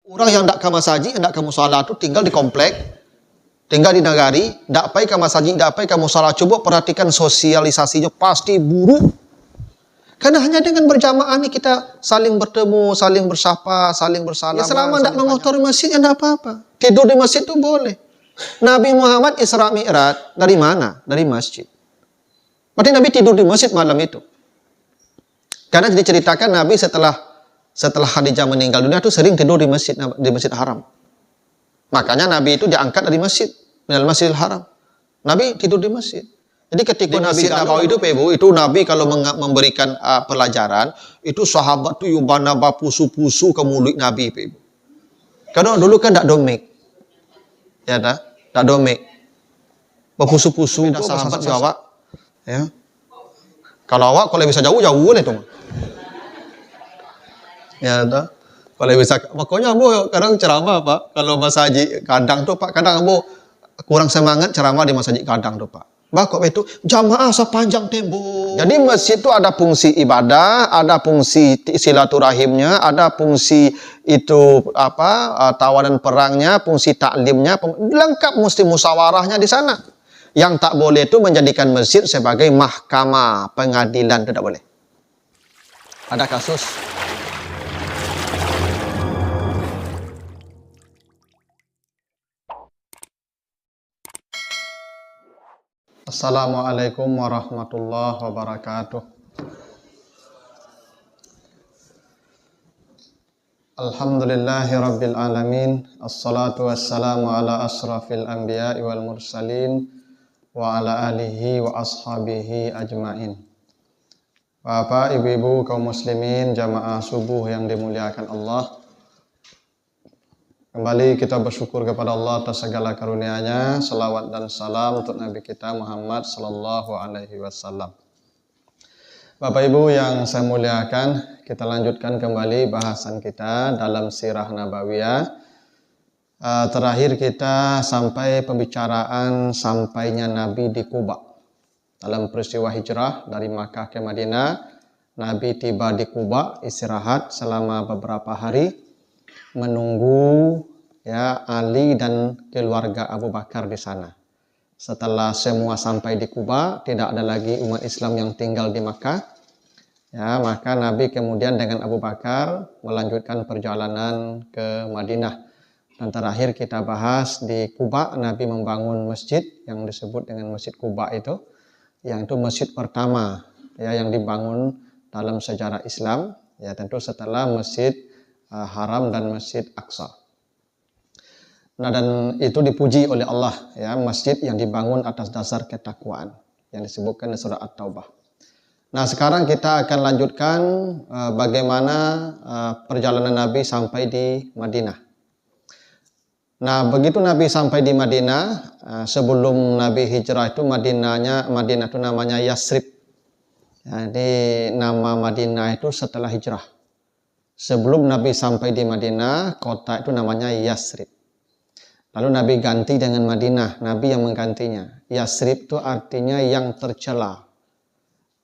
Orang yang tidak ke masjid, tidak ke musola itu tinggal di komplek, tinggal di nagari, tidak pergi ke masjid, tidak pergi ke musola. Coba perhatikan sosialisasinya pasti buruk. Karena hanya dengan berjamaah ini kita saling bertemu, saling bersapa, saling bersalam. Ya selama tidak mengotori masjid, ya tidak apa-apa. Tidur di masjid itu boleh. Nabi Muhammad Isra Mi'raj dari mana? Dari masjid. Berarti Nabi tidur di masjid malam itu. Karena diceritakan Nabi setelah Khadijah meninggal dunia itu sering tidur di Masjid Haram. Makanya Nabi itu diangkat dari masjid, dari Masjidil Haram. Nabi tidur di masjid. Jadi ketika di Masjid Nabawi itu Nabi kalau memberikan pelajaran, itu sahabat tuh yubana pusu-pusu ke mulut Nabi, Ibu. Karena dulu kan tidak domik. Ya dah, tidak domik. Berpusu-pusu itu sahabat Jawa. Ya. Kalau awak kalau bisa jauh boleh tuh. Ya dah. Kalau bisa, makanya ambo kadang ceramah Pak. Kalau masjid kadang tuh Pak, kadang ambo kurang semangat ceramah di masjid kadang tuh Pak. Kok itu jamaah sepanjang tembok. Jadi masjid itu ada fungsi ibadah, ada fungsi silaturahimnya, ada fungsi itu tawanan perangnya, fungsi taklimnya, lengkap mesti musyawarahnya di sana. Yang tak boleh itu menjadikan masjid sebagai mahkamah pengadilan, tidak boleh. Ada kasus. Assalamualaikum warahmatullahi wabarakatuh. Alhamdulillahi rabbil alamin. Assalatu wassalamu ala asrafil anbiya'i wal mursalin wa ala alihi wa ashabihi ajmain. Bapak, ibu-ibu, kaum muslimin, jamaah subuh yang dimuliakan Allah. Kembali kita bersyukur kepada Allah atas segala karunia-Nya. Salawat dan salam untuk Nabi kita Muhammad sallallahu alaihi wasallam. Bapak Ibu yang saya muliakan, kita lanjutkan kembali bahasan kita dalam Sirah Nabawiyah. Terakhir kita sampai pembicaraan sampainya Nabi di Quba. Dalam peristiwa hijrah dari Makkah ke Madinah, Nabi tiba di Quba, istirahat selama beberapa hari, menunggu Ali dan keluarga Abu Bakar di sana. Setelah semua sampai di Quba, tidak ada lagi umat Islam yang tinggal di Makkah. Maka Nabi kemudian dengan Abu Bakar melanjutkan perjalanan ke Madinah. Dan terakhir kita bahas di Quba, Nabi membangun masjid yang disebut dengan Masjid Quba itu, yang itu masjid pertama yang dibangun dalam sejarah Islam, tentu setelah Masjid Haram dan Masjid Aqsa. Nah, dan itu dipuji oleh Allah, masjid yang dibangun atas dasar ketakwaan yang disebutkan di surah At-Taubah. Nah, sekarang kita akan lanjutkan bagaimana perjalanan Nabi sampai di Madinah. Nah, begitu Nabi sampai di Madinah, sebelum Nabi hijrah itu Madinah itu namanya Yasrib. Jadi nama Madinah itu setelah hijrah. Sebelum Nabi sampai di Madinah, kota itu namanya Yasrib. Lalu Nabi ganti dengan Madinah, Nabi yang menggantinya. Yasrib itu artinya yang tercela.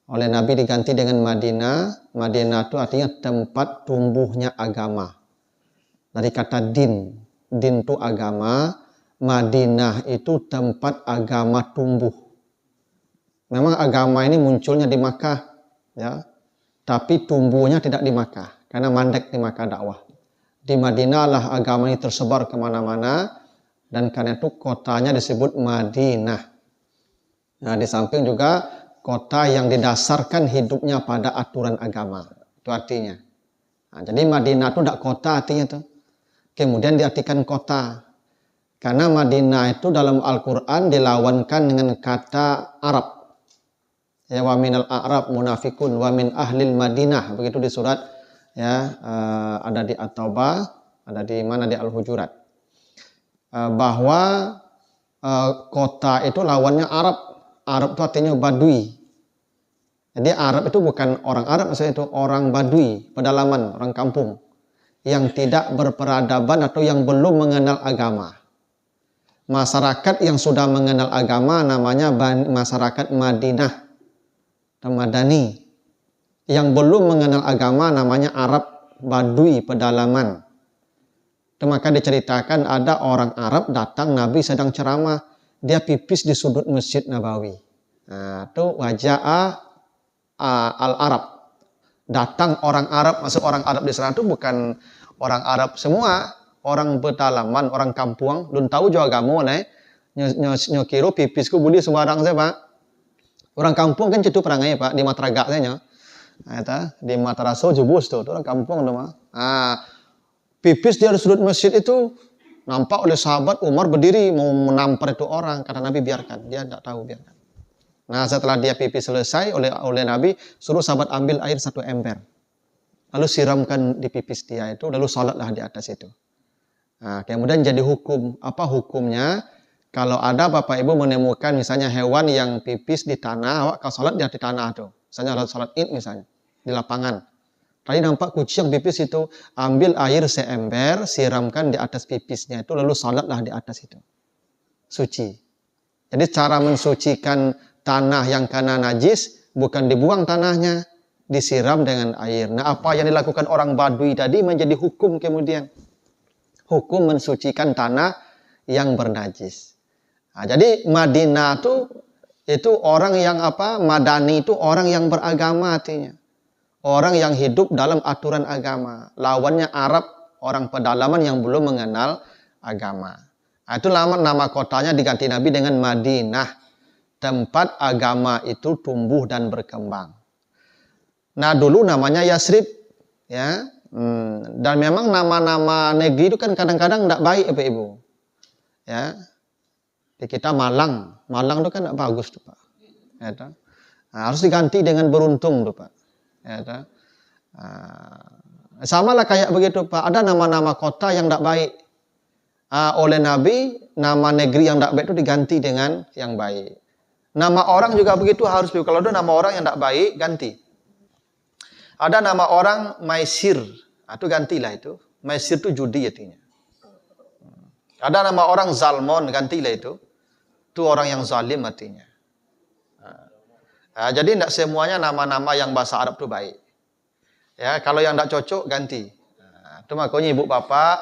Oleh Nabi diganti dengan Madinah. Madinah itu artinya tempat tumbuhnya agama. Dari kata din itu agama, Madinah itu tempat agama tumbuh. Memang agama ini munculnya di Makkah, tapi tumbuhnya tidak di Makkah, karena mandek di Makkah dakwah. Di Madinah lah agama ini tersebar kemana-mana, dan karena itu kotanya disebut Madinah. Nah, di samping juga kota yang didasarkan hidupnya pada aturan agama. Itu artinya. Nah, jadi Madinah itu tidak kota artinya tuh. Kemudian diartikan kota. Karena Madinah itu dalam Al-Quran dilawankan dengan kata Arab. Wa minal a'rab munafikun wa min ahlil Madinah. Begitu di surat ada di At-Taubah, ada di mana di Al-Hujurat. Bahwa kota itu lawannya Arab. Arab itu artinya Badui. Jadi Arab itu bukan orang Arab, maksudnya itu orang Badui, pedalaman, orang kampung yang tidak berperadaban atau yang belum mengenal agama. Masyarakat yang sudah mengenal agama namanya masyarakat Madinah atau Madani. Yang belum mengenal agama namanya Arab Badui, pedalaman. Maka diceritakan ada orang Arab datang, Nabi sedang ceramah, dia pipis di sudut Masjid Nabawi. Nah, itu wajah al-Arab. Datang orang Arab, masuk orang Arab di sana itu bukan orang Arab semua, orang pedalaman, orang kampung, belum tahu juga agama nih. Nyokiro pipisku budi sembarang saya Pak. Orang kampung kan cetu perangai Pak di Matraga saya. Nah, di Mataraso jubus tuh, orang kampung tuh mah. Pipis di sudut masjid itu nampak oleh sahabat Umar berdiri mau menampar itu orang, kata Nabi biarkan, dia tidak tahu biarkan. Nah, setelah dia pipis selesai oleh Nabi, suruh sahabat ambil air 1 ember. Lalu siramkan di pipis dia itu, lalu sholatlah di atas itu. Nah, kemudian jadi hukum. Apa hukumnya? Kalau ada Bapak Ibu menemukan misalnya hewan yang pipis di tanah, awak kalau sholat di tanah tuh. Misalnya sholat id misalnya, di lapangan. Tadi nampak kucing pipis itu, ambil air seember, siramkan di atas pipisnya itu, lalu sholatlah di atas itu. Suci. Jadi cara mensucikan tanah yang karena najis, bukan dibuang tanahnya, disiram dengan air. Nah, apa yang dilakukan orang Badui tadi menjadi hukum kemudian. Hukum mensucikan tanah yang bernajis. Nah, jadi Madinah itu orang yang Madani itu orang yang beragama artinya. Orang yang hidup dalam aturan agama. Lawannya Arab, orang pedalaman yang belum mengenal agama. Nah, itu nama kotanya diganti Nabi dengan Madinah. Tempat agama itu tumbuh dan berkembang. Nah, dulu namanya Yasrib, ya. Dan memang nama-nama negeri itu kan kadang-kadang tidak baik, Bapak Ibu. Ya. Di kita Malang itu kan tidak bagus tuh, Pak. Ya, nah, harus diganti dengan Beruntung tuh, Pak. Ya, sama lah kayak begitu, Pak. Ada nama-nama kota yang tidak baik. Oleh Nabi, nama negeri yang tidak baik itu diganti dengan yang baik. Nama orang juga begitu harus. Kalau ada nama orang yang tidak baik, ganti. Ada nama orang Maisir. Itu gantilah itu. Maisir itu judi artinya. Ada nama orang Zalmon, gantilah itu. Itu orang yang zalim artinya. Jadi tidak semuanya nama-nama yang bahasa Arab itu baik. Ya, kalau yang tidak cocok, ganti. Itu makanya ibu bapak,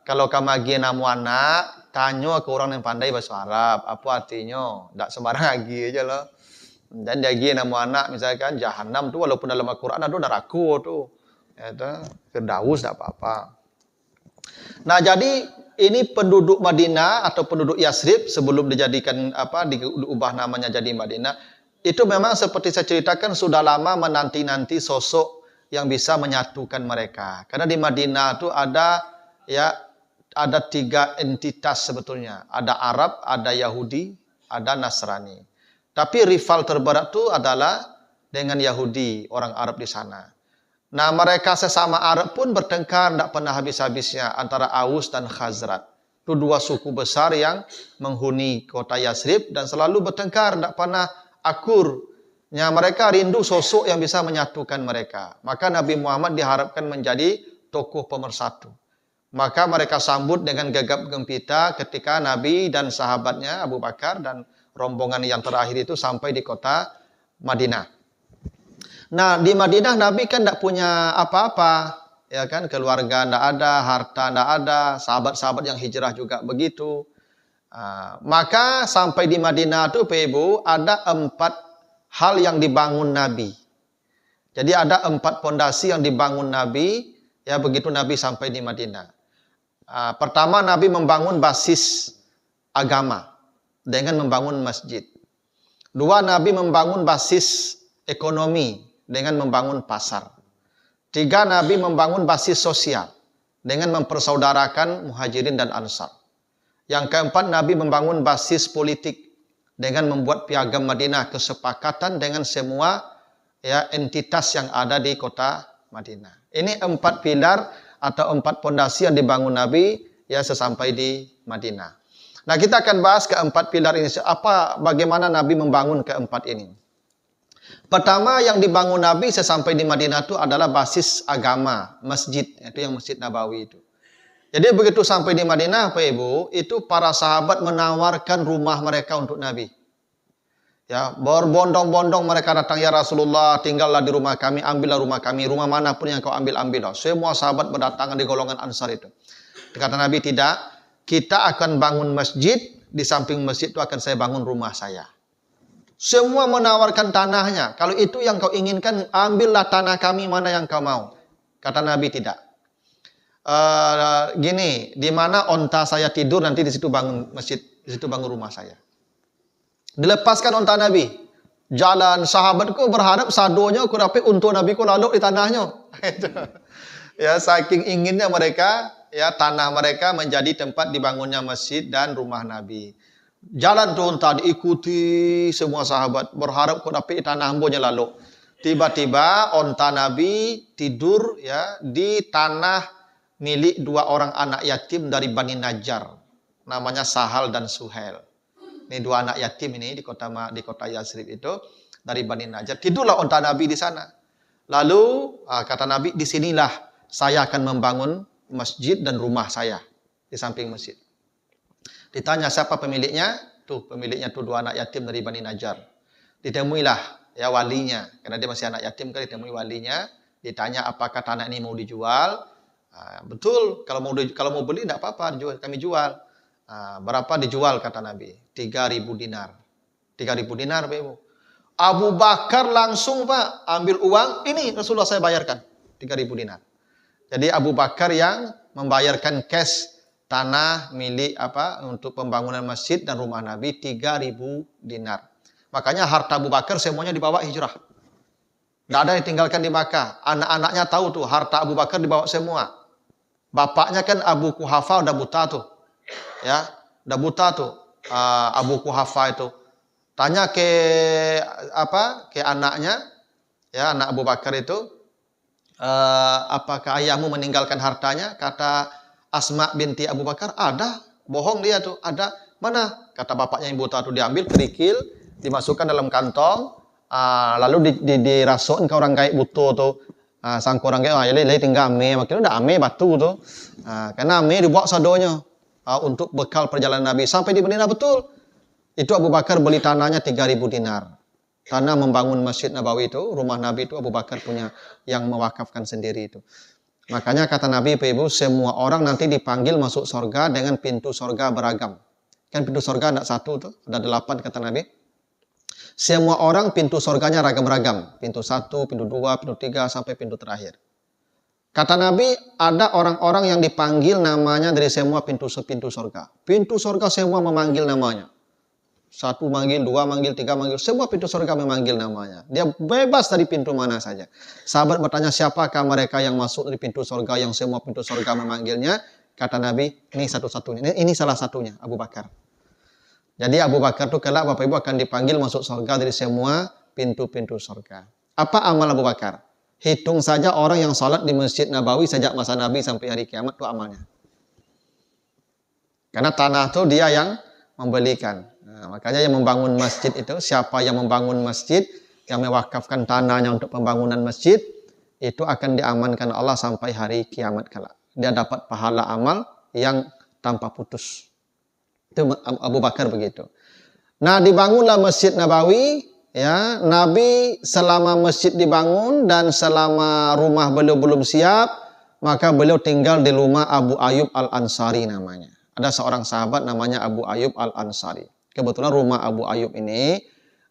kalau kamu lagi namu anak, tanya ke orang yang pandai bahasa Arab, apa artinya? Tak sembarang lagi aja loh. Dan dia lagi nama anak misalkan Jahannam tu walaupun dalam Al-Quran ada neraka tu. Ya tu, Firdaus tak apa-apa. Nah, jadi ini penduduk Madinah atau penduduk Yasrib sebelum dijadikan diubah namanya jadi Madinah, itu memang seperti saya ceritakan sudah lama menanti-nanti sosok yang bisa menyatukan mereka. Karena di Madinah tu ada 3 entitas sebetulnya. Ada Arab, ada Yahudi, ada Nasrani. Tapi rival terberat itu adalah dengan Yahudi, orang Arab di sana. Nah, mereka sesama Arab pun bertengkar, tidak pernah habis-habisnya antara Aus dan Khazraj. Itu 2 suku besar yang menghuni kota Yasrib dan selalu bertengkar, tidak pernah akur. Mereka rindu sosok yang bisa menyatukan mereka. Maka Nabi Muhammad diharapkan menjadi tokoh pemersatu. Maka mereka sambut dengan gegap gempita ketika Nabi dan sahabatnya Abu Bakar dan rombongan yang terakhir itu sampai di kota Madinah. Nah, di Madinah Nabi kan tidak punya apa-apa, ya kan? Keluarga tidak ada, harta tidak ada, sahabat-sahabat yang hijrah juga begitu. Maka sampai di Madinah itu, Ibu, ada 4 hal yang dibangun Nabi. Jadi ada 4 pondasi yang dibangun Nabi, ya begitu Nabi sampai di Madinah. Pertama, Nabi membangun basis agama dengan membangun masjid. 2, Nabi membangun basis ekonomi dengan membangun pasar. 3, Nabi membangun basis sosial dengan mempersaudarakan Muhajirin dan Ansar. Yang keempat, Nabi membangun basis politik dengan membuat piagam Madinah, kesepakatan dengan semua entitas yang ada di kota Madinah. Ini 4 pilar atau 4 pondasi yang dibangun Nabi sesampai di Madinah. Nah, kita akan bahas ke-4 pilar ini. Bagaimana Nabi membangun ke-4 ini. Pertama yang dibangun Nabi sesampai di Madinah itu adalah basis agama, masjid, itu yang Masjid Nabawi itu. Jadi begitu sampai di Madinah, Pak Ibu, itu para sahabat menawarkan rumah mereka untuk Nabi. Ya, berbondong-bondong mereka datang, ya Rasulullah, tinggallah di rumah kami, ambillah rumah kami, rumah manapun yang kau ambil, ambillah. Semua sahabat berdatangan di golongan Ansar itu. Kata Nabi, tidak. Kita akan bangun masjid, di samping masjid itu akan saya bangun rumah saya. Semua menawarkan tanahnya. Kalau itu yang kau inginkan, ambillah tanah kami mana yang kau mau. Kata Nabi, tidak. Gini, di mana onta saya tidur, nanti di situ bangun masjid, di situ bangun rumah saya. Dilepaskan onta Nabi. Jalan, sahabatku berharap sadonya aku dapat untuk Nabi ku lalu di tanahnya. Ya, saking inginnya mereka, ya, tanah mereka menjadi tempat dibangunnya masjid dan rumah Nabi. Jalan tu unta diikuti semua sahabat, berharap ku dapat tanah ambonya lalu. Tiba-tiba onta Nabi tidur, ya, di tanah milik dua orang anak yatim dari Bani Najjar, namanya Sahal dan Suhail. Ini dua anak yatim ini di kota Yasrib itu dari Bani Najjar. Tidurlah onta Nabi di sana. Lalu kata Nabi, di sinilah saya akan membangun masjid dan rumah saya di samping masjid. Ditanya siapa pemiliknya? Tuh pemiliknya tuh dua anak yatim dari Bani Najjar. Ditemuilah ya walinya, karena dia masih anak yatim kan, ditemui walinya. Ditanya apakah tanah ini mau dijual? Betul, kalau mau beli tidak apa-apa, kami jual. Berapa dijual kata Nabi? 3.000 dinar. 3.000 dinar, Ibu. Abu Bakar langsung, Pak, ambil uang, ini Rasulullah saya bayarkan 3.000 dinar. Jadi Abu Bakar yang membayarkan cash tanah milik untuk pembangunan masjid dan rumah Nabi 3.000 dinar. Makanya harta Abu Bakar semuanya dibawa hijrah. Tidak ada yang ditinggalkan di Makkah. Anak-anaknya tahu tuh harta Abu Bakar dibawa semua. Bapaknya kan Abu Quhafa udah buta tuh. Ya, udah buta tuh Abu Quhafa itu. Tanya ke anaknya, ya, anak Abu Bakar itu, apakah ayahmu meninggalkan hartanya? Kata Asma binti Abu Bakar, ada. Bohong dia tuh, ada. Mana? Kata bapaknya yang buta tuh, diambil kerikil, dimasukkan dalam kantong, lalu dirasuk ke orang kayak butuh tuh. Sang orang kayak, ya tinggal ame, makanya udah ame batu tuh. Karena ame dibawa sadonya untuk bekal perjalanan Nabi sampai di Madinah. Betul. Itu Abu Bakar beli tanahnya 3.000 dinar. Tanah membangun Masjid Nabawi itu, rumah Nabi itu Abu Bakar punya yang mewakafkan sendiri itu. Makanya kata Nabi, Ibu, semua orang nanti dipanggil masuk surga dengan pintu surga beragam. Kan pintu surga ada satu tuh, ada 8 kata Nabi. Semua orang pintu surganya ragam-ragam. Pintu 1, pintu 2, pintu 3, sampai pintu terakhir. Kata Nabi, ada orang-orang yang dipanggil namanya dari semua pintu-pintu surga. Pintu surga semua memanggil namanya. 1 manggil, 2 manggil, 3 manggil. Semua pintu surga memanggil namanya. Dia bebas dari pintu mana saja. Sahabat bertanya, siapakah mereka yang masuk dari pintu surga yang semua pintu surga memanggilnya? Kata Nabi, ini satu-satunya. Ini salah satunya, Abu Bakar. Jadi Abu Bakar itu kelak Bapak Ibu akan dipanggil masuk surga dari semua pintu-pintu surga. Apa amal Abu Bakar? Hitung saja orang yang sholat di Masjid Nabawi sejak masa Nabi sampai hari kiamat itu amalnya. Karena tanah itu dia yang membelikan. Nah, makanya yang membangun masjid itu, siapa yang membangun masjid, yang mewakafkan tanahnya untuk pembangunan masjid, itu akan diamankan Allah sampai hari kiamat kelak. Dia dapat pahala amal yang tanpa putus. Itu Abu Bakar begitu. Nah, dibangunlah Masjid Nabawi, ya. Nabi selama masjid dibangun dan selama rumah beliau belum siap, maka beliau tinggal di rumah Abu Ayyub Al-Ansari namanya. Ada seorang sahabat namanya Abu Ayyub Al-Ansari. Kebetulan rumah Abu Ayyub ini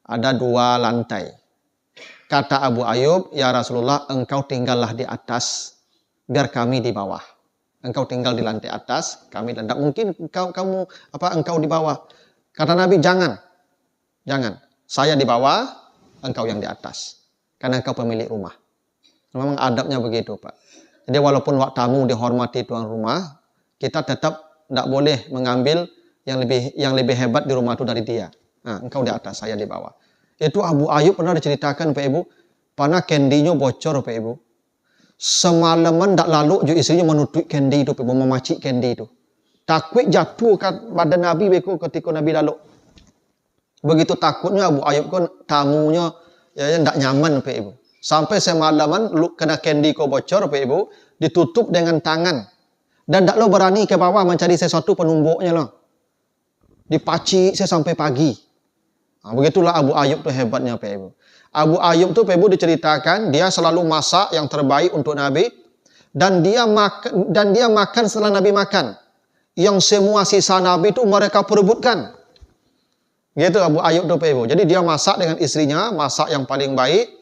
ada 2 lantai. Kata Abu Ayyub, ya Rasulullah, engkau tinggallah di atas, biar kami di bawah. Engkau tinggal di lantai atas, kami tidak mungkin engkau di bawah. Kata Nabi, jangan. Saya di bawah, engkau yang di atas. Karena engkau pemilik rumah. Memang adabnya begitu, Pak. Jadi walaupun tamu dihormati tuan rumah, kita tetap tidak boleh mengambil yang lebih hebat di rumah itu dari dia. Nah, engkau di atas, saya di bawah. Itu Abu Ayyub pernah diceritakan, Pak Ibu, pernah candy-nya bocor, Pak Ibu. Semalaman tak lalu juga istrinya menutup candy itu, memacik candy itu. Takut jatuh ke badan Nabi beku ketika Nabi lalu. Begitu takutnya Abu Ayyub kan tamunya ya tidak nyaman, Pak Ibu. Sampai semalaman kena candy ko bocor, Pak Ibu, ditutup dengan tangan. Dan tak lo berani ke bawah mencari sesuatu penumbuknya loh. Dipacik sampai pagi. Nah, begitulah Abu Ayyub itu hebatnya, Pak Ibu. Abu Ayyub itu Pak Ibu diceritakan dia selalu masak yang terbaik untuk Nabi. dan dia makan setelah Nabi makan. Yang semua sisa Nabi itu mereka perebutkan. Gitu Abu Ayyub itu, Ibu. Jadi dia masak dengan istrinya, masak yang paling baik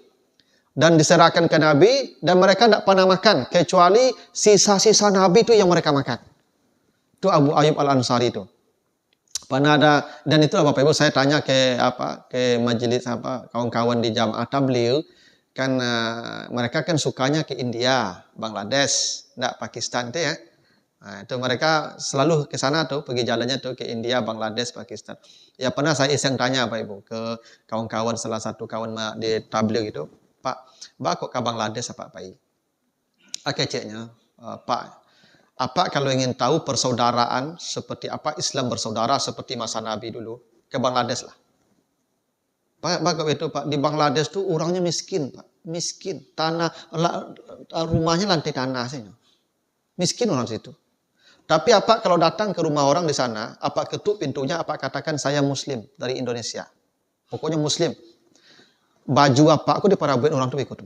dan diserahkan ke Nabi, dan mereka tidak pernah makan kecuali sisa-sisa Nabi itu yang mereka makan. Itu Abu Ayyub Al-Ansari itu. Pernah ada, dan itu Bapak Ibu, saya tanya ke majelis kawan-kawan di Jamaah Tabligh, kan mereka kan sukanya ke India, Bangladesh, enggak Pakistan itu ya. Nah, itu mereka selalu ke sana tuh, pergi jalannya tuh ke India, Bangladesh, Pakistan. Ya pernah saya iseng tanya Pak Ibu ke kawan-kawan, salah satu kawan di Tabligh itu, Pak, kok ke Bangladesh apa Pak? Keceknya, Pak, apa kalau ingin tahu persaudaraan seperti apa Islam bersaudara seperti masa Nabi dulu, ke Bangladesh lah. Pak itu Pak, di Bangladesh tuh orangnya miskin Pak, miskin, rumahnya lantai tanah sih, miskin orang situ. Tapi apa kalau datang ke rumah orang di sana, apa ketuk pintunya, apa katakan saya Muslim dari Indonesia, pokoknya Muslim. Baju apa aku diparabuin orang tuh ikut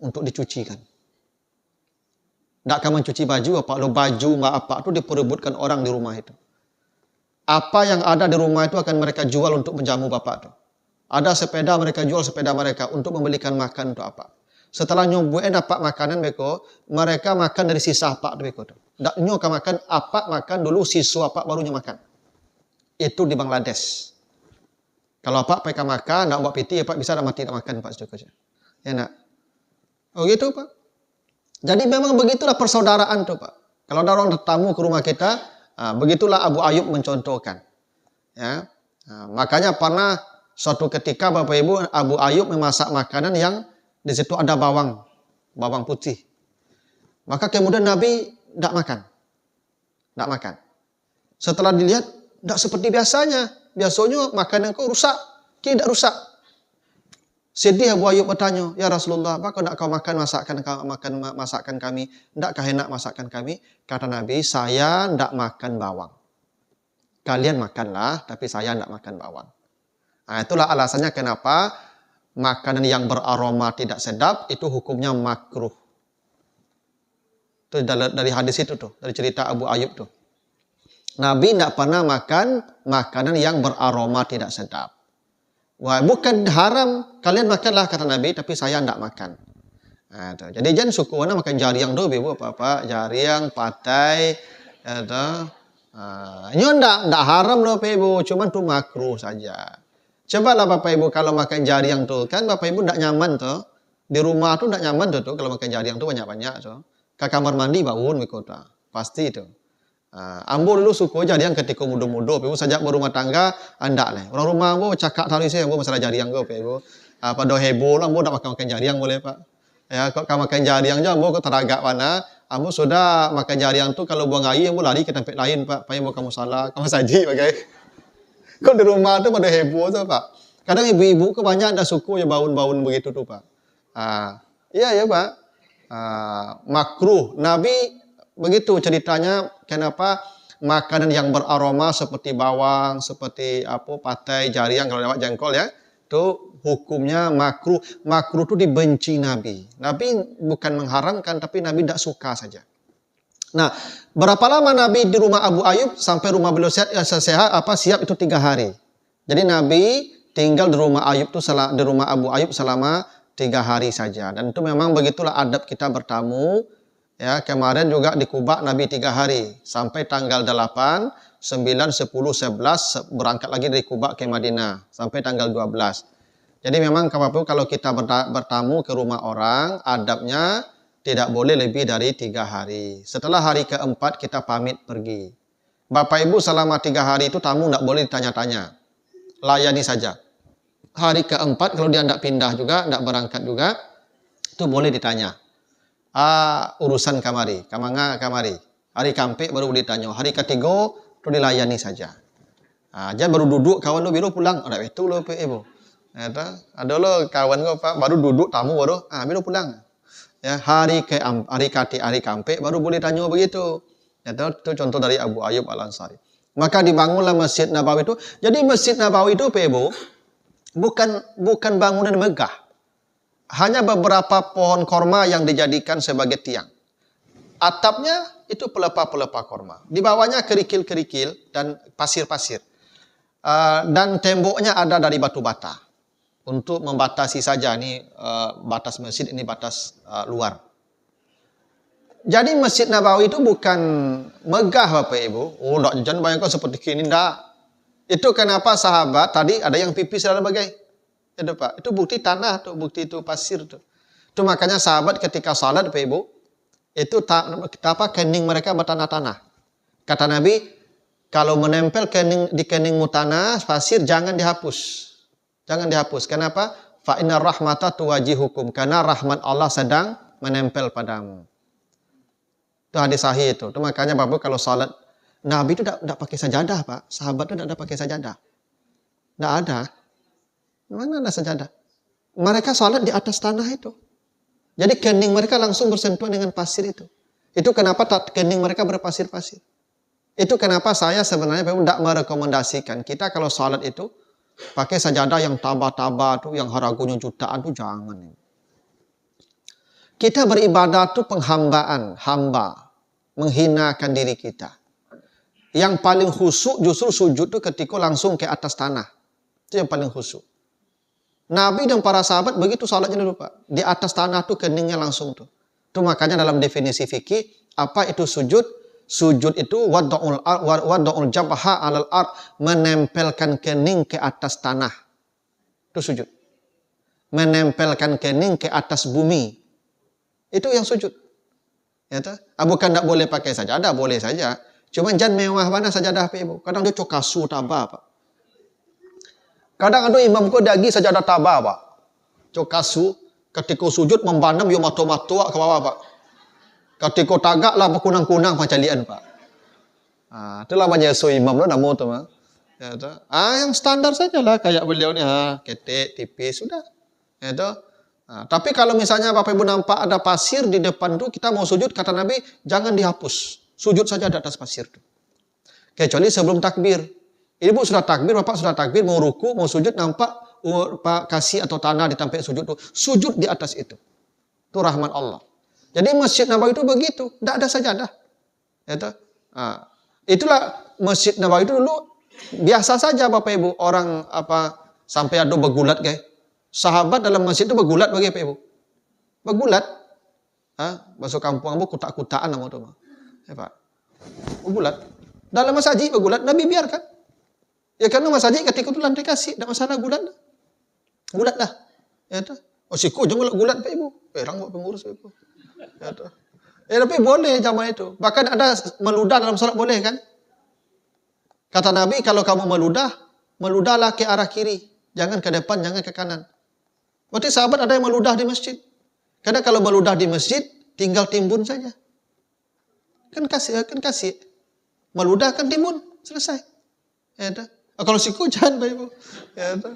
untuk dicucikan. Tidak akan mencuci baju apa, lo baju apa itu diperebutkan orang di rumah itu. Apa yang ada di rumah itu akan mereka jual untuk menjamu bapak tuh. Ada sepeda, mereka jual sepeda mereka untuk membelikan makan untuk apa. Setelah nyobain apa makanan mereka makan dari sisa apa tuh. Tidak nyoka makan apa makan dulu siswa apa barunya makan. Itu di Bangladesh. Kalau apa mereka makan, tidak buat piti, Pak bisa mati tidak makan Pak sejuk aja. Ya nak. Oh gitu Pak. Jadi memang begitulah persaudaraan tuh Pak. Kalau ada orang tamu ke rumah kita, begitulah Abu Ayyub mencontohkan. Ya, makanya pernah suatu ketika Bapak Ibu Abu Ayyub memasak makanan yang di situ ada bawang putih. Maka kemudian Nabi tidak makan. Setelah dilihat tidak seperti biasanya. Biasanya makanan kau rusak, tidak rusak. Sedih Abu Ayyub bertanya, ya Rasulullah, apa kau tidak kau makan masakan kami? Tidakkah enak masakan kami? Kata Nabi, saya tidak makan bawang. Kalian makanlah, tapi saya tidak makan bawang. Nah, itulah alasannya kenapa makanan yang beraroma tidak sedap itu hukumnya makruh. Itu dari hadis itu tuh, dari cerita Abu Ayyub tuh. Nabi tidak pernah makan makanan yang beraroma tidak sedap. Wah, bukan haram, kalian makanlah kata Nabi, tapi saya tidak makan. Nah, jadi jangan suku mana makan jariang tuh, Ibu, apa jariang, patai, itu. Ini tidak haram loh, Ibu, cuman tuh makruh saja. Cobalah Bapak Ibu kalau makan jariang tuh, kan Bapak Ibu tidak nyaman tuh. Di rumah tuh tidak nyaman tuh kalau makan jariang tuh banyak-banyak tuh. Ke kamar mandi bangun kota, pasti itu. Ambo dulu suku jariang ketika muda-muda, Ibu sejak berumah tangga, anda lah. Orang rumah ambo cakap tadi saya, ambo masalah jariang go, Ibu. Pada heboh lah, ambo nak makan jariang boleh Pak. Ya, kok makan jariang aja, ambo kok teragak mana. Ambo sudah makan jariang tuh kalau buang air, ambo lari ke tempat lain Pak. Pak ambo kamu salah, kamu saji, bagai. Kok di rumah tuh pada heboh tuh Pak. Kadang ibu-ibu ke banyak ada suku ya baun-baun begitu tuh Pak. Iya ya Pak. Makruh. Nabi begitu ceritanya kenapa makanan yang beraroma seperti bawang, seperti patai, jariang kalau lewat jengkol ya, itu hukumnya makruh. Makruh itu dibenci Nabi. Nabi bukan mengharamkan, tapi Nabi tidak suka saja. Nah, berapa lama Nabi di rumah Abu Ayyub sampai rumah beliau siap itu 3 hari. Jadi Nabi tinggal di rumah Abu Ayyub selama 3 hari saja. Dan itu memang begitulah adab kita bertamu. Ya, kemarin juga di Kuba Nabi 3 hari sampai tanggal 8, 9, 10, 11 berangkat lagi dari Kuba ke Madinah sampai tanggal 12. Jadi memang kalau kita bertamu ke rumah orang, adabnya tidak boleh lebih dari 3 hari. Setelah hari keempat kita pamit pergi. Bapak Ibu selama 3 hari itu tamu tidak boleh ditanya-tanya. Layani saja. Hari keempat kalau dia tidak pindah juga, tidak berangkat juga, itu boleh ditanya. Urusan kamari. Hari kampe baru ditanya. Hari ketiga itu dilayani saja. Jangan baru duduk kawan lo biru pulang. Ada itu lo Ibu. Ada lo kawan lo Pak baru duduk tamu baru biru pulang. Ya, hari kampe baru boleh tanya begitu. Itu contoh dari Abu Ayyub Al-Ansari. Maka dibangunlah Masjid Nabawi itu. Jadi Masjid Nabawi itu Ibu bukan bangunan megah. Hanya beberapa pohon korma yang dijadikan sebagai tiang. Atapnya itu pelepah-pelepah korma. Di bawahnya kerikil-kerikil dan pasir-pasir. Dan temboknya ada dari batu bata. Untuk membatasi saja, ini batas masjid, ini batas luar. Jadi Masjid Nabawi itu bukan megah Bapak Ibu. Oh, jangan bayangkan seperti ini, enggak. Itu kenapa sahabat tadi ada yang pipis dalam bagai. Itu Pak, itu bukti tanah tuh, bukti itu pasir tuh. Itu makanya sahabat ketika salat Bapak Ibu, itu kening mereka bertanah-tanah. Kata Nabi, kalau menempel di keningmu tanah, pasir, jangan dihapus. Jangan dihapus. Kenapa? Fa inna rahmata tuwajihukum. Karena rahmat Allah sedang menempel padamu. Itu hadis sahih itu. Itu makanya Bapak kalau salat, Nabi itu tidak pakai sajadah Pak. Sahabat itu tidak pakai sajadah. Tidak ada. Mana ada sajadah? Mereka salat di atas tanah itu. Jadi kening mereka langsung bersentuhan dengan pasir itu. Itu kenapa kening mereka berpasir-pasir. Itu kenapa saya sebenarnya memang tidak merekomendasikan kita kalau salat itu pakai sajadah yang tabah-tabah tuh, yang harganya jutaan tuh jangan. Kita beribadah tuh penghambaan, hamba, menghinakan diri kita. Yang paling khusyuk justru sujud tuh ketika langsung ke atas tanah. Itu yang paling khusyuk. Nabi dan para sahabat begitu salatnya dulu Pak. Di atas tanah tuh keningnya langsung tuh. Itu makanya dalam definisi fikih, apa itu sujud? Sujud itu wada'ul jabha 'alal ard, menempelkan kening ke atas tanah. Itu sujud. Menempelkan kening ke atas bumi. Itu yang sujud. Ya toh? Bukan tidak boleh pakai sajadah, boleh saja. Cuma jangan mewah mana sajadah Pak Ibu. Kadang dia cokasu tabah Pak. Kadang ada imamku dagi sajadah tabah Pak. Cokasu ketika sujud membandam yo matu-matu ke bawah Pak. Ketika tagak lah kunang-kunang pacalian Pak. Itulah banyak imam lo namu tu Pak. Ya toh. Yang standar sajalah kayak beliau ni ketek tipis sudah. Ya toh. Tapi kalau misalnya Bapak Ibu nampak ada pasir di depan tu, kita mau sujud, kata Nabi, jangan dihapus. Sujud saja di atas pasir tu. Kecuali sebelum takbir. Ibu sudah takbir, Bapak sudah takbir, mau ruku, mau sujud, nampak Pak kasih atau tanah di tempat sujud tu. Sujud di atas itu. Itu rahmat Allah. Jadi Masjid Nabawi itu begitu. Tidak ada sajadah. Ya, itulah Masjid Nabawi itu dulu biasa saja Bapak Ibu. Orang sampai ada bergulat guys. Sahabat dalam masjid itu bergulat bagi Bapak Ibu. Bergulat. Masuk kampung Ambo kutak-kutakan nama itu. Ya Pak. Bergulat. Dalam masjid bergulat, Nabi biarkan. Ya karena masjid ketika itu lantai kasih, tidak masalah gulat. Gulat lah. Ya toh. Siku jangan gulat Pak Ibu. Perang buat pengurus Pak Ibu. Ya toh. Tapi boleh zaman itu. Bahkan ada meludah dalam salat boleh kan? Kata Nabi, kalau kamu meludahlah ke arah kiri. Jangan ke depan, jangan ke kanan. Berarti sahabat ada yang meludah di masjid. Karena kalau meludah di masjid, tinggal timbun saja. Kan kasih. Meludah kan timbun, selesai. Ya toh. Kalau siku jangan Pak Ibu. Ya toh.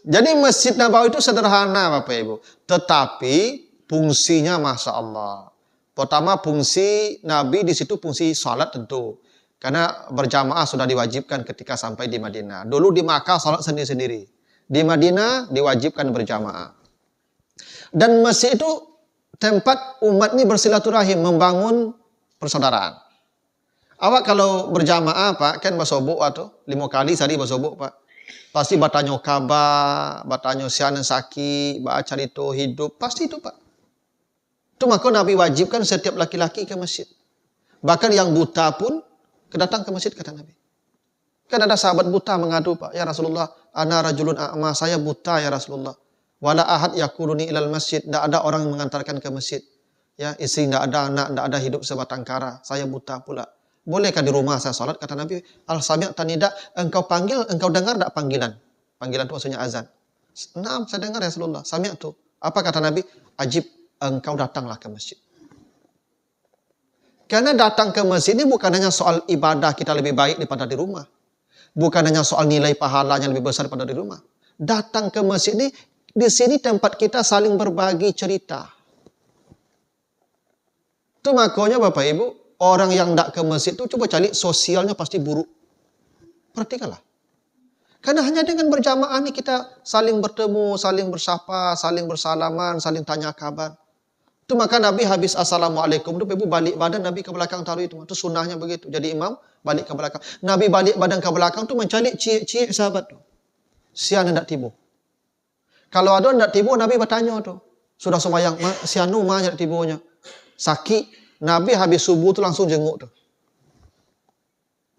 Jadi Masjid Nabawi itu sederhana Bapak Ibu. Tetapi fungsinya Masya Allah. Pertama fungsi Nabi di situ fungsi salat tentu. Karena berjamaah sudah diwajibkan ketika sampai di Madinah. Dulu di Makkah salat sendiri-sendiri. Di Madinah diwajibkan berjamaah. Dan masjid itu tempat umat ini bersilaturahim, membangun persaudaraan. Awak kalau berjamaah Pak, kan basobok atau 5 kali sehari basobok Pak. Pasti batanyo kabar, batanyo sianan saki, baca cerita hidup, pasti itu Pak. Itu maka Nabi wajibkan setiap laki-laki ke masjid. Bahkan yang buta pun kedatang ke masjid kata Nabi. Kan ada sahabat buta mengadu Pak, ya Rasulullah, ana rajulun a'ma, saya buta ya Rasulullah. Wala ahad yakuruni ilal masjid, tidak ada orang yang mengantarkan ke masjid. Ya, istri tidak ada, anak tidak ada, hidup sebatang kara, saya buta pula. Bolehkah di rumah saya salat? Kata Nabi, al-sami'ta nida, engkau panggil, engkau dengar tak panggilan? Panggilan itu maksudnya azan. Naam, saya dengar ya Rasulullah. Sami'tu. Apa kata Nabi? Ajib, engkau datanglah ke masjid. Karena datang ke masjid ini bukan hanya soal ibadah kita lebih baik daripada di rumah. Bukan hanya soal nilai pahalanya lebih besar daripada di rumah. Datang ke masjid ini, di sini tempat kita saling berbagi cerita. Itu makanya Bapak Ibu, orang yang tidak ke masjid itu coba cari sosialnya pasti buruk. Perhatikanlah. Karena hanya dengan berjamaah ini kita saling bertemu, saling bersapa, saling bersalaman, saling tanya kabar. Itu maka Nabi habis assalamualaikum itu ibu balik badan Nabi ke belakang taruh itu. Itu sunnahnya begitu. Jadi imam balik ke belakang. Nabi balik badan ke belakang tu mencari ciek-ciek sahabat tu. Sian hendak tibu. Kalau ada hendak tibu Nabi bertanya tu. Sudah sembahyang sianu mah hendak tibunya. Sakit. Nabi habis subuh tu langsung jenguk tu.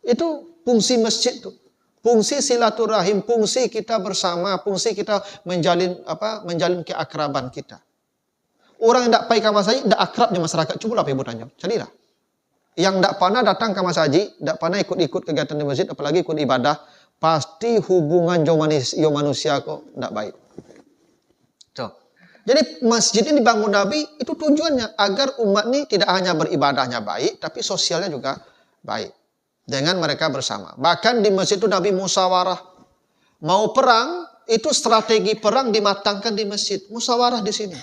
Itu fungsi masjid tu. Fungsi silaturahim, fungsi kita bersama, fungsi kita menjalin keakraban kita. Orang yang tak pergi ke masjid, tak akrabnya masyarakat. Cubalah ibu tanya. Carilah. Yang tak pernah datang ke masjid, tak pernah ikut-ikut kegiatan di masjid, apalagi ikut ibadah, pasti hubungan manusia kok tak baik. So. Jadi masjid ini dibangun Nabi, itu tujuannya agar umat ini tidak hanya beribadahnya baik, tapi sosialnya juga baik. Dengan mereka bersama. Bahkan di masjid itu Nabi musyawarah. Mau perang, itu strategi perang dimatangkan di masjid. Musyawarah di sini.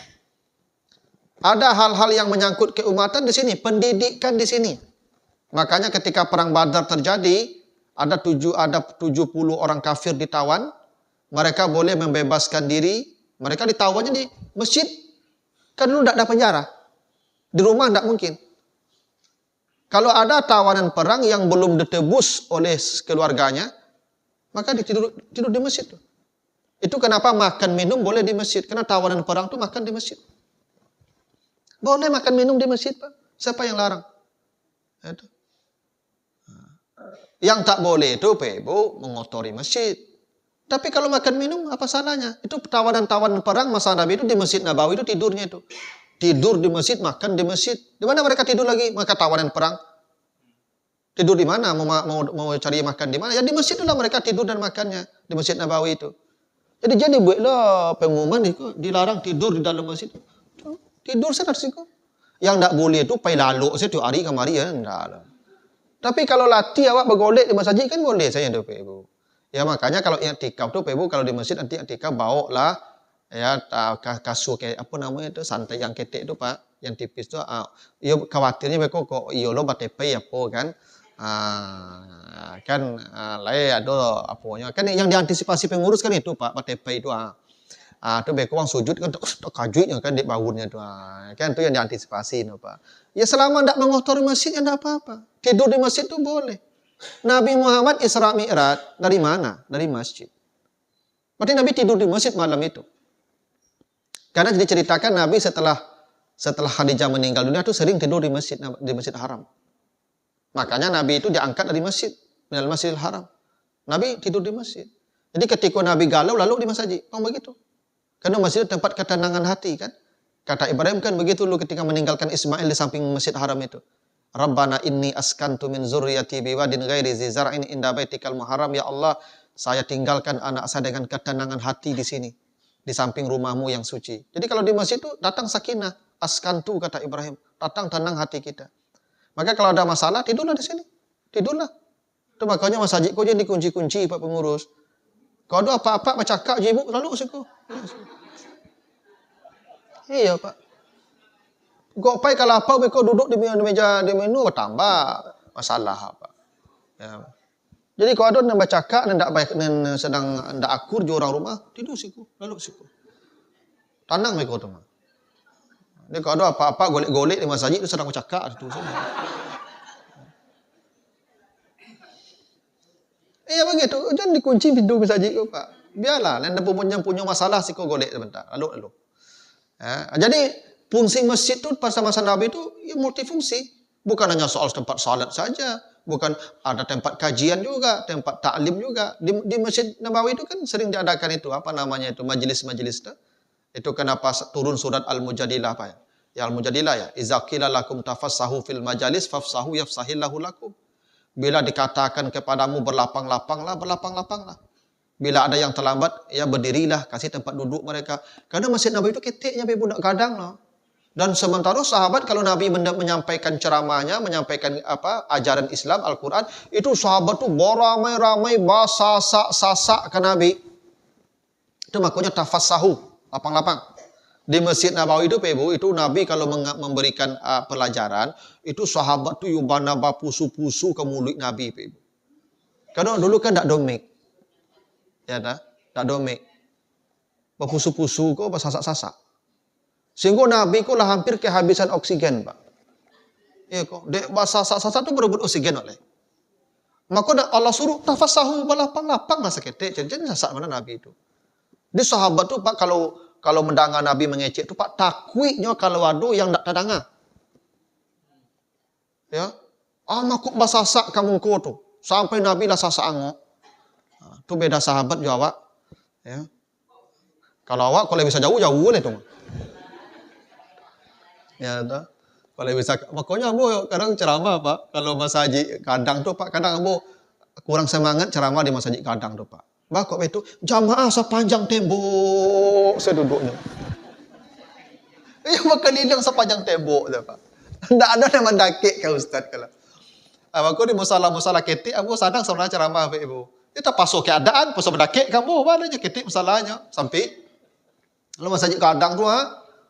Ada hal-hal yang menyangkut keumatan di sini, pendidikan di sini. Makanya ketika perang Badar terjadi, ada 70 orang kafir ditawan, mereka boleh membebaskan diri, mereka ditawannya di masjid. Kan dulu tidak ada penjara. Di rumah tidak mungkin. Kalau ada tawanan perang yang belum ditebus oleh keluarganya, maka tidur di masjid. Itu kenapa makan minum boleh di masjid, karena tawanan perang itu makan di masjid. Boleh makan minum di masjid, Pak. Siapa yang larang? Itu. Yang tak boleh itu, Pak Ibu, mengotori masjid. Tapi kalau makan minum, apa salahnya? Itu tawanan-tawanan perang masa Nabi itu di Masjid Nabawi itu tidurnya itu. Tidur di masjid, makan di masjid. Di mana mereka tidur lagi? Maka tawanan perang. Tidur di mana? Mau cari makan di mana? Ya di masjid itulah mereka tidur dan makannya. Di Masjid Nabawi itu. Jadi buatlah pengumuman itu dilarang tidur di dalam masjid. Tidur saya dari situ. Yang tak boleh itu pai lalu saya tu hari kemari ya enggak. Tapi kalau latih awak bergolek di masjid kan boleh saya tu Ibu. Ya makanya kalau i'tikaf tu Ibu kalau di masjid nanti i'tikaf bawa ya kasur kayak apa namanya itu santai yang ketek itu Pak, yang tipis tu ia khawatirnya mereka kok iyo lo batepai apa kan. Lain ada apanya kan yang diantisipasi pengurus kan itu Pak batepai itu tu mereka orang sujud kan kajutnya kan di bangunnya tu kan itu yang diantisipasi no, Pak. Ya selama tidak mengotori masjid ya tidak apa-apa. Tidur di masjid tu boleh. Nabi Muhammad Isra Mi'raj dari mana? Dari masjid. Berarti Nabi tidur di masjid malam itu. Karena diceritakan Nabi setelah Khadijah meninggal dunia itu sering tidur di Masjid Haram. Makanya Nabi itu diangkat dari masjid, dari Masjidil Haram. Nabi tidur di masjid. Jadi ketika Nabi galau lalu di masjid. Oh begitu. Karena masjid itu tempat ketenangan hati kan. Kata Ibrahim kan begitu dulu ketika meninggalkan Ismail di samping Masjid Haram itu. Rabbana inni askantu min zurriyati biwadin ghairi zi zar'in inda baitikal muharram. Ya Allah, saya tinggalkan anak saya dengan ketenangan hati di sini. Di samping rumahmu yang suci. Jadi kalau di masjid itu datang sakinah. Askantu kata Ibrahim. Datang tenang hati kita. Maka kalau ada masalah, tidurlah di sini. Tidurlah. Itu makanya masjid kau jangan dikunci-kunci Pak Pengurus. Kalau ada apa-apa bercakap je ibu, lalu siku. Iya Pak. Kau pai kalau apa kau duduk di meja menu bertambah masalah Pak. Ya. Jadi kalau ada yang bercakap dan sedang ndak akur di orang rumah, tidur siku, lalu siku. Tenang mereka tu mah. Dia kalau ada apa-apa golek-golek di masjid itu sedang bercakap itu semua. Iya begitu, jangan dikunci pintu masjid kau Pak. Biarlah, lain punya masalah sih kau golek sebentar, lalu. Ya, jadi fungsi masjid itu pada masa Nabi itu ya multifungsi, bukan hanya soal tempat salat saja, bukan ada tempat kajian juga, tempat taklim juga. Di Masjid Nabawi itu kan sering diadakan itu apa namanya itu majelis-majelis itu. Itu kenapa turun surat Al-Mujadilah Pak ya? Ya Al-Mujadilah ya, iza qila lakum tafassahu fil majalis fafsahu yafsahillahu lakum. Bila dikatakan kepadamu berlapang-lapanglah. Bila ada yang terlambat, ya berdirilah, kasih tempat duduk mereka. Karena Masjid Nabawi itu keteknya budak gadang lah. Dan sementara sahabat kalau Nabi menyampaikan ceramahnya, menyampaikan ajaran Islam Al-Quran, itu sahabat tuh beramai-ramai sasak ke Nabi. Itu makanya tafassahu, lapang-lapang. Di Masjid Nabawi itu Ibu, itu Nabi kalau memberikan pelajaran, itu sahabat tuh yubana pusu-pusu ke mulut Nabi Ibu. Karena dulu kan tak domik. Ya tak domik. Berpusu-pusu kok bersasak-sasak. Sehingga Nabi ku lah hampir kehabisan oksigen, Pak. Ya kok, dek bahasa satu berebut oksigen oleh. Maka Allah suruh tafasahu balapang-lapang masa ketik. Jadi saat mana Nabi itu. Di sahabat tuh Pak kalau mendengar Nabi mengecek tuh Pak takwiknya kalau ada yang tak terdengar. Ya. Makuk basasak kamu ko tuh. Sampai Nabi lah sasak angok. Tu beda sahabat jawab. Ya. Kalau awak kalau bisa jauh boleh tuh. Ya tuh. Kalau bisa, makanya Ambo kadang ceramah Pak. Kalau masa haji kadang tuh Pak, kadang Ambo kurang semangat ceramah di masa haji kadang tuh Pak. Kok itu jamaah sepanjang tembok seduduknya. Ya berkeliling sepanjang tembok tuh Pak. Tidak ada yang mendaki ke Ustaz kalau. Aku di masalah ketik, Ambo sadang sebenarnya ceramah Pak Ibu. Kita pasok keadaan, pasok mendaki kamu, mana aja ketik masalahnya. Sampai, lu masa haji kadang tuh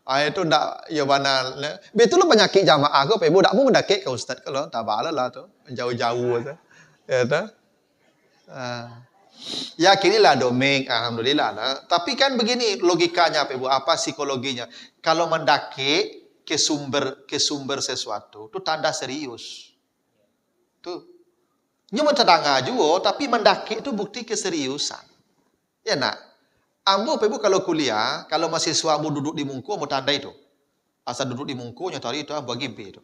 itu ndak ya banal. Betul lo penyakit jamaah ko, ibu dak mau mendaki ke Ustaz kalau tak bala lah tu. Jauh-jauh tu. Ya tu. Ya kinilah domeng alhamdulillah lah. Tapi kan begini logikanya Ibu, apa psikologinya? Kalau mendaki ke sumber sesuatu tu tanda serius. Tu. Nyo mentadanga juga tapi mendaki itu bukti keseriusan. Ya nak. Ambo Ibu kalau kuliah, kalau mahasiswa ambo duduk di mungku, ambo tanda itu. Asal duduk di mungku, nyatari itu bagi B itu.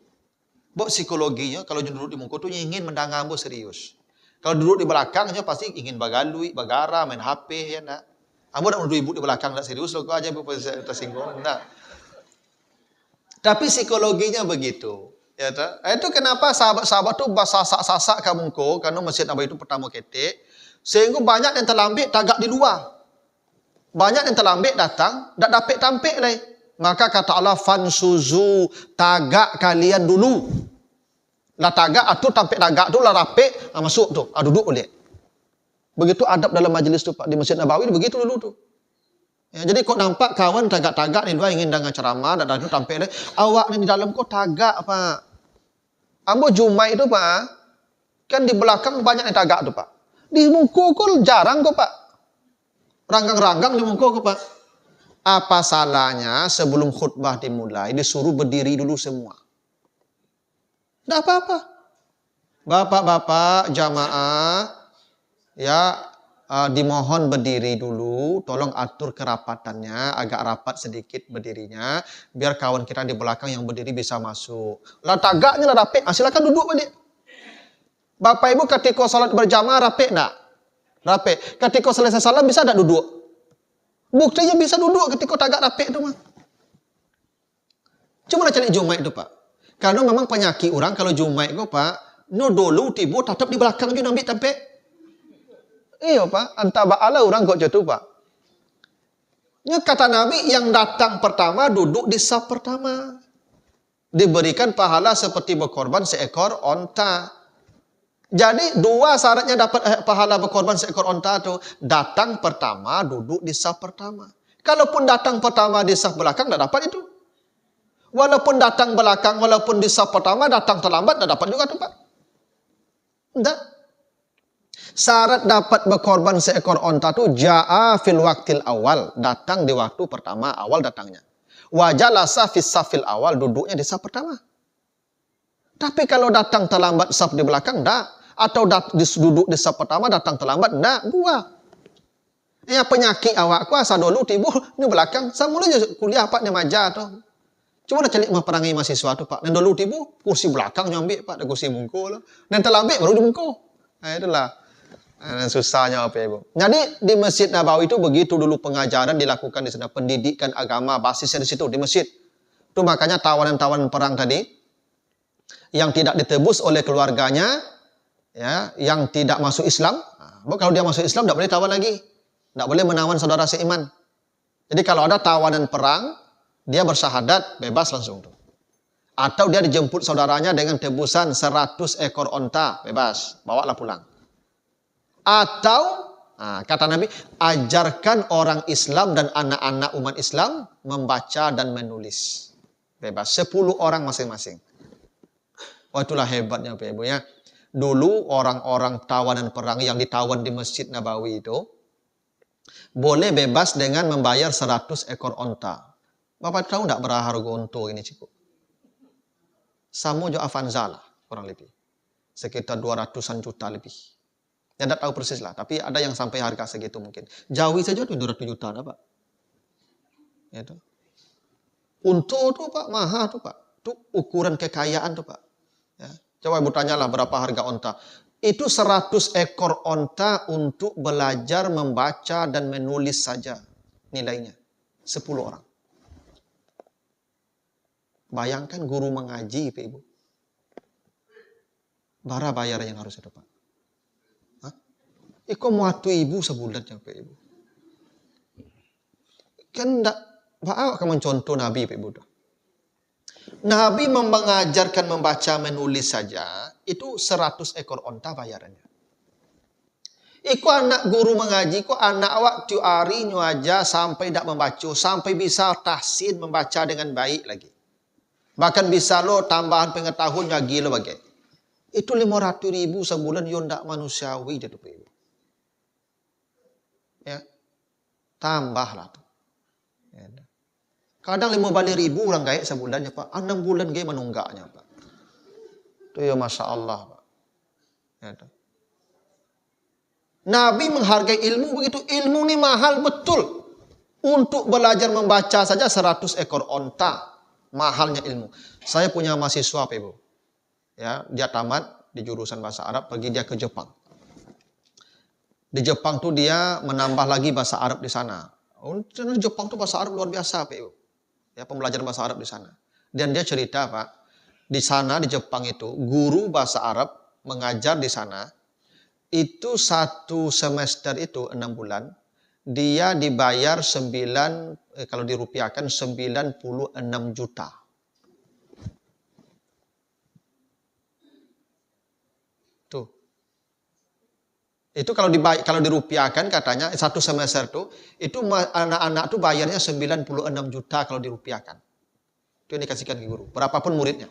Bok psikologinya, kalau duduk di mungku itu ingin mendengar ambo serius. Kalau duduk di belakangnya pasti ingin bagalui, bagara, main HP, ya nak. Ambo nak duduk ibu di belakang, tak serius, lo aja Ibu tersinggung. Nah. Tapi psikologinya begitu. Ya, itu kenapa sahabat-sahabat itu sasak-sasak ke mungku, karena Masjid Nabawi itu pertama ketik. Sehingga banyak yang terlambat tagak di luar. Banyak yang terlambat datang, tak dapat tampik lagi. Maka kata Allah, fansuzu, tagak kalian dulu. Lah tagak, atau tampik tagak tu lah rapik, masuk tu, duduk boleh. Begitu adab dalam majlis tu Pak, di Masjid Nabawi, begitu dulu tu. Ya, jadi kok nampak kawan tagak-tagak ni dua ingin dengar ceramah, dan tu tampik lagi. Awak ni di dalam kok tagak Pak. Ambo Jumat itu Pak, kan di belakang banyak yang tagak tu Pak. Di muka kok jarang kok Pak. Ranggang-ranggang di muka Pak. Apa salahnya sebelum khutbah dimulai disuruh berdiri dulu semua? Tidak apa-apa. Bapak-bapak jamaah ya dimohon berdiri dulu, tolong atur kerapatannya agak rapat sedikit berdirinya biar kawan kita di belakang yang berdiri bisa masuk. Lah tagaknya lah rapik, silakan duduk balik. Bapak Ibu ketika salat berjamaah rapik enggak? Rapik. Ketika selesai salam bisa tak duduk? Buktinya bisa duduk ketika tagak rapik itu mah. Cuma nak cari Jumat itu Pak. Karena memang penyakit orang kalau Jumat itu Pak, no dulu tiba tetap di belakang juga ambil tampik. Iya Pak, antara ba'ala orang kok jatuh Pak. Ya kata Nabi yang datang pertama duduk di saf pertama. Diberikan pahala seperti berkorban seekor onta. Jadi dua syaratnya dapat pahala berkorban seekor onta itu. Datang pertama, duduk di saf pertama. Kalaupun datang pertama di saf belakang, tidak dapat itu. Walaupun datang belakang, walaupun di saf pertama, datang terlambat, tidak dapat juga itu Pak. Tidak. Syarat dapat berkorban seekor onta itu ja'a fil waktil awal. Datang di waktu pertama, awal datangnya. Wajalasa fis safil awal, duduknya di saf pertama. Tapi kalau datang terlambat saf di belakang, tidak. Atau duduk di saf pertama datang terlambat, tidak, dua. Ya penyakit awakku asal dulu tiba di belakang, saya mulai kuliah Pak di Maja tu. Cuma nak cari perangai mahasiswa tu Pak. Dan dulu tiba kursi belakang nyambil Pak, ada kursi mungkul. Dan terlambat baru di mungkul. Itulah susahnya apa Ibu. Jadi di Masjid Nabawi itu begitu dulu pengajaran dilakukan di sana, pendidikan agama basisnya di situ di masjid. Itu makanya tawanan-tawanan perang tadi yang tidak ditebus oleh keluarganya, ya, yang tidak masuk Islam. Kalau dia masuk Islam, tidak boleh tawan lagi. Tidak boleh menawan saudara seiman. Jadi kalau ada tawanan perang, dia bersyahadat, bebas langsung. Atau dia dijemput saudaranya dengan tebusan 100 ekor onta, bebas, bawalah pulang. Atau, kata Nabi, ajarkan orang Islam dan anak-anak umat Islam membaca dan menulis. Bebas, 10 orang masing-masing. Wah, itulah hebatnya Pak Ibu ya. Dulu orang-orang tawanan perang yang ditawan di Masjid Nabawi itu boleh bebas dengan membayar 100 ekor onta. Bapak tahu enggak berapa harga unta ini cukup? Sama jo Avanza lah, kurang lebih. Sekitar 200-an juta lebih. Ya enggak tahu persis lah, tapi ada yang sampai harga segitu mungkin. Jawi saja tuh 200 juta lah, Pak. Ya tuh. Unta tuh Pak, mahal tuh Pak. Tuh ukuran kekayaan tuh Pak. Ya. Coba Ibu tanyalah berapa harga onta. Itu 100 ekor onta untuk belajar membaca dan menulis saja nilainya. 10 orang. Bayangkan guru mengaji Pak Ibu. Bara bayar yang harus itu Pak. Hah? Iko muatu ibu sebulan ya Pak Ibu. Kan enggak, Pak akan mencontoh Nabi Pak Ibu. Nabi mengajarkan membaca menulis saja, itu 100 ekor onta bayarannya. Iku anak guru mengaji, iku anak waktu hari aja sampai tidak membaca, sampai bisa tahsin membaca dengan baik lagi. Bahkan bisa lo tambahan pengetahuannya gila bagai. Itu 500.000 sebulan yo ndak manusiawi dia tuh. Ya. Tambahlah tuh. Ya. Kadang 15.000 orang gaek sebulan ya Pak. 6 bulan gaek menunggaknya Pak. Itu ya Masya Allah Pak. Ya, Nabi menghargai ilmu begitu. Ilmu ini mahal betul. Untuk belajar membaca saja 100 ekor onta. Mahalnya ilmu. Saya punya mahasiswa Pak Ibu. Ya, dia tamat di jurusan bahasa Arab, pergi dia ke Jepang. Di Jepang tuh dia menambah lagi bahasa Arab di sana. Di Jepang tuh bahasa Arab luar biasa Pak Ibu. Ya, pembelajaran bahasa Arab di sana. Dan dia cerita Pak, di sana di Jepang itu guru bahasa Arab mengajar di sana itu 1 semester itu 6 bulan dia dibayar kalau dirupiahkan 96 juta. Tuh. Itu kalau dirupiahkan katanya 1 semester tuh itu anak-anak tuh bayarnya 96 juta kalau dirupiahkan. Itu yang dikasihkan ke guru, berapapun muridnya.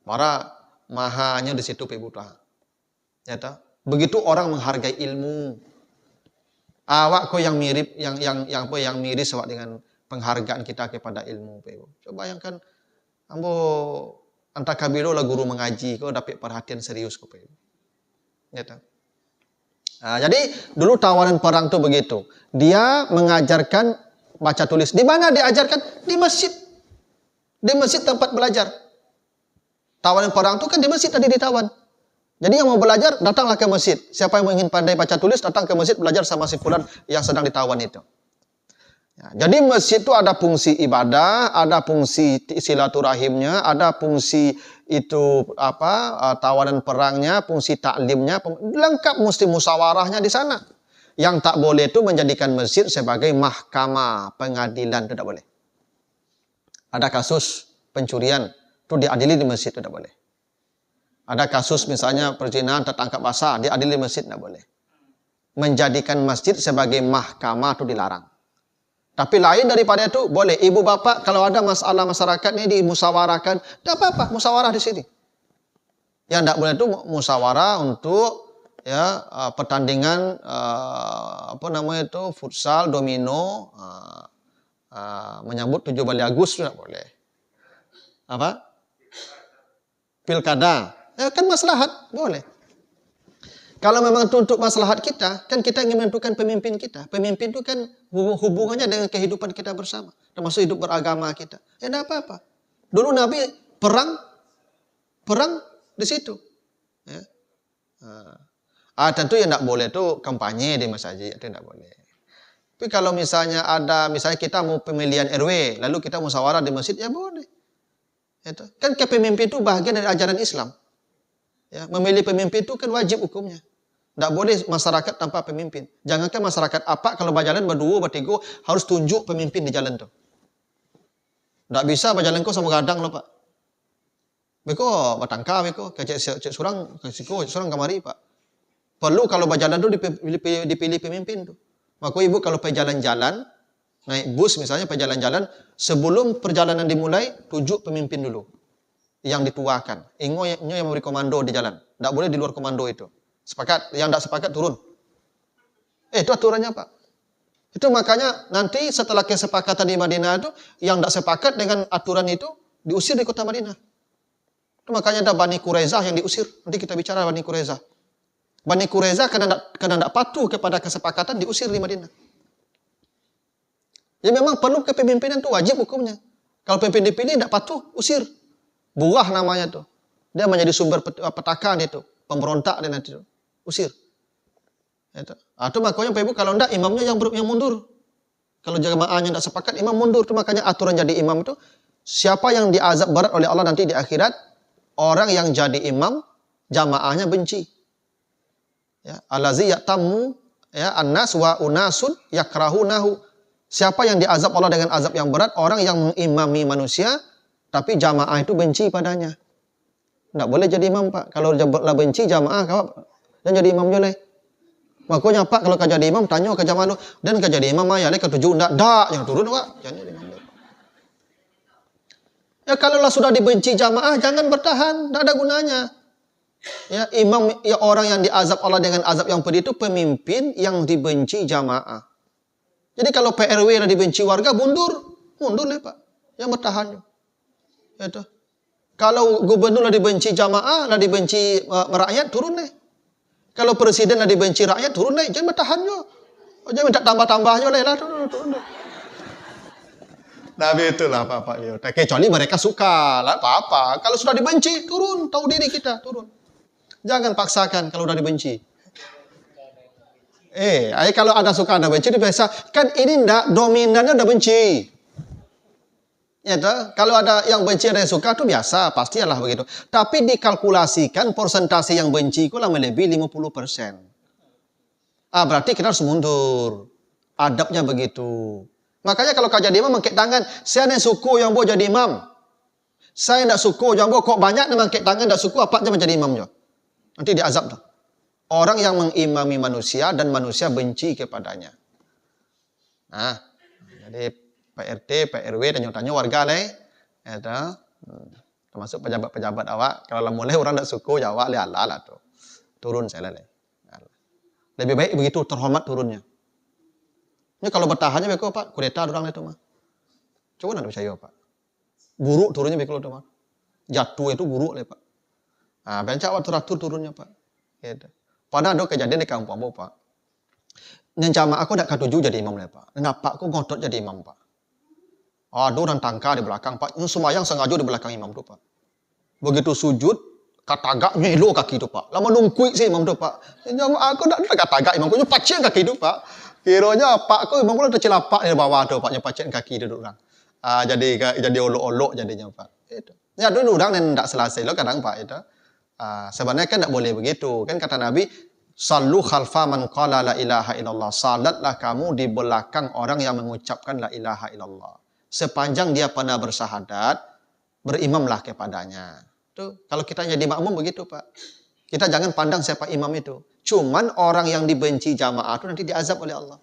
Para mahanya di situ Pak Ibu. Ya toh? Begitu orang menghargai ilmu. Awak kok yang mirip yang miris awak dengan penghargaan kita kepada ilmu Pak Ibu. Coba bayangkan ambo antar kabilo lah guru mengaji kok dapat perhatian serius kok Pak Ibu. Ya toh? Nah, jadi dulu tawanan perang tuh begitu. Dia mengajarkan baca tulis. Di mana diajarkan? Di masjid. Di masjid tempat belajar. Tawanan perang tuh kan di masjid tadi ditawan. Jadi yang mau belajar datanglah ke masjid. Siapa yang ingin pandai baca tulis datang ke masjid belajar sama si fulan yang sedang ditawan itu. Ya, jadi masjid itu ada fungsi ibadah, ada fungsi silaturahimnya, ada fungsi itu tawanan perangnya, fungsi taklimnya, lengkap mesti musyawarahnya di sana. Yang tak boleh itu menjadikan masjid sebagai mahkamah pengadilan, tidak boleh. Ada kasus pencurian, itu diadili di masjid, tidak boleh. Ada kasus misalnya perzinahan tertangkap basah, diadili di masjid, tidak boleh. Menjadikan masjid sebagai mahkamah itu dilarang. Tapi lain daripada itu, boleh. Ibu bapak kalau ada masalah masyarakat ini dimusyawarahkan, tidak apa-apa, musyawarah di sini. Yang tidak boleh itu musyawarah untuk pertandingan futsal, domino, menyambut 7 Agustus tidak boleh. Pilkada, kan maslahat, boleh. Kalau memang itu untuk maslahat kita, kan kita ingin menentukan pemimpin kita. Pemimpin itu kan hubungannya dengan kehidupan kita bersama, termasuk hidup beragama kita. Ya tidak apa-apa. Dulu Nabi perang di situ. Ya. Tentu yang tidak boleh itu kampanye di masjid, itu tidak boleh. Tapi kalau misalnya kita mau pemilihan RW, lalu kita musyawarah di masjid, ya boleh. Itu. Kan kepemimpin itu bagian dari ajaran Islam. Ya, memilih pemimpin itu kan wajib hukumnya. Tidak boleh masyarakat tanpa pemimpin. Jangankan masyarakat apa kalau berjalan berdua, bertiga harus tunjuk pemimpin di jalan itu. Tidak bisa berjalan kok sama gadang loh Pak. Beko batangka beko cek surang kamari Pak. Perlu kalau berjalan itu dipilih pemimpin tuh. Maka ibu kalau pergi jalan-jalan naik bus misalnya pergi jalan-jalan sebelum perjalanan dimulai tunjuk pemimpin dulu. Yang dituakan. Ingo yang memberi komando di jalan. Tidak boleh di luar komando itu. Sepakat. Yang tidak sepakat turun. Itu aturannya Pak. Itu makanya nanti setelah kesepakatan di Madinah itu, yang tidak sepakat dengan aturan itu, diusir di kota Madinah. Itu makanya ada Bani Quraizah yang diusir. Nanti kita bicara Bani Quraizah. Bani Quraizah karena tidak patuh kepada kesepakatan, diusir di Madinah. Ya memang perlu kepemimpinan itu wajib hukumnya. Kalau pemimpin dipilih tidak patuh, usir. Buah namanya tuh. Dia menjadi sumber petaka itu, pemberontak dan itu. Usir. Itu makanya Bapak Ibu kalau enggak imamnya yang mundur. Kalau jamaahnya tidak sepakat, imam mundur. Itu makanya aturan jadi imam itu, siapa yang diazab berat oleh Allah nanti di akhirat, orang yang jadi imam, jamaahnya benci. Ya, allazi ya'tamu ya annas wa unasun yakrahunahu. Siapa yang diazab Allah dengan azab yang berat, orang yang mengimami manusia, tapi jamaah itu benci padanya. Tidak boleh jadi imam, Pak. Kalau benci jamaah, dan jadi imam boleh. Makanya Pak, kalau kau jadi imam, tanya ke jamaah lu, dan kau jadi imam ayah, ke tujuh, enggak, yang turun, Pak. Jangan jadi imam. Ya kalau sudah dibenci jamaah, jangan bertahan, tidak ada gunanya. Ya imam, ya orang yang diazab Allah dengan azab yang pedih itu pemimpin yang dibenci jamaah. Jadi kalau PRW yang dibenci warga, mundur deh Pak. Yang bertahan. Ya, itu. Kalau gubernur dibenci jamaah, dibenci rakyat, turun deh. Kalau presiden dibenci rakyat, turun deh. Jangan bertahan yo. Jangan minta tambah-tambahnya lah, turun deh. Tapi itulah Pak. Kecuali mereka suka, lah apa-apa. Kalau sudah dibenci, turun. Tahu diri kita, turun. Jangan paksakan kalau sudah dibenci. Kalau ada suka, ada benci, biasa. Kan ini enggak, dominannya udah benci. Ya, kalau ada yang benci, ada yang suka, itu biasa, pastilah begitu. Tapi dikalkulasikan persentase yang benci itu lah melebihi 50%. Berarti kita harus mundur. Adabnya begitu. Makanya kalau kau jadi imam, mengangkat tangan. Saya yang suku yang mau jadi imam. Saya tidak suku yang mau kok banyak mengangkat tangan, tidak suku apa aja menjadi imamnya. Nanti diazab tuh. Orang yang mengimami manusia dan manusia benci kepadanya. Nah, jadi Pak RT, Pak RW, tanya warga lah. Termasuk pejabat-pejabat awak. Kalau mulai orang tak suku, jawab lah tuh. Turun saya lah. Lebih baik begitu, terhormat turunnya. Ini kalau bertahannya begitu Pak, kudeta orang itu mah. Coba nak percaya Pak. Buruk turunnya begitu itu mah. Jatuh itu buruk lah Pak. Bencak waktu teratur turunnya Pak. Gitu. Padahal ada kejadian di kampung Ambo Pak. Nyencama aku tak ketujuh jadi imam lah Pak. Kenapa aku ngotot jadi imam Pak? Ada orang tangka di belakang Pak. Semayang sengaja di belakang imam tu Pak. Begitu sujud, katagaknya elu kaki tu Pak. Lama nungkuik sih imam tu Pak. Aku tak katagak imam. Aku pacien kaki tu Pak. Kiranya Pak aku imam pula tercelapak di bawah tu Pak. Pacien kaki duduk orang. Jadi olok-olok jadinya Pak. Itu. Ya dulu orang yang tak selesai lo kadang Pak itu. Sebenarnya kan tak boleh begitu. Kan kata Nabi, sallu khalfa man qala la ilaha illallah. Salatlah kamu di belakang orang yang mengucapkan la ilaha illallah. Sepanjang dia pernah bersyahadat, berimamlah kepadanya. Tuh, kalau kita jadi makmum begitu Pak. Kita jangan pandang siapa imam itu. Cuman orang yang dibenci jamaah itu nanti diazab oleh Allah.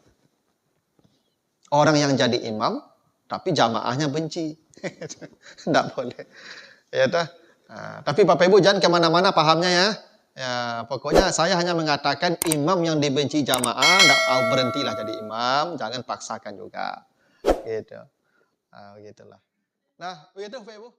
Orang yang jadi imam, tapi jamaahnya benci. Tidak boleh. Ya, tapi Bapak Ibu jangan kemana-mana pahamnya ya. Ya, pokoknya saya hanya mengatakan imam yang dibenci jamaah, berhentilah jadi imam, jangan paksakan juga. Gitu. Begitulah. Nah, begitu Bapak Ibu.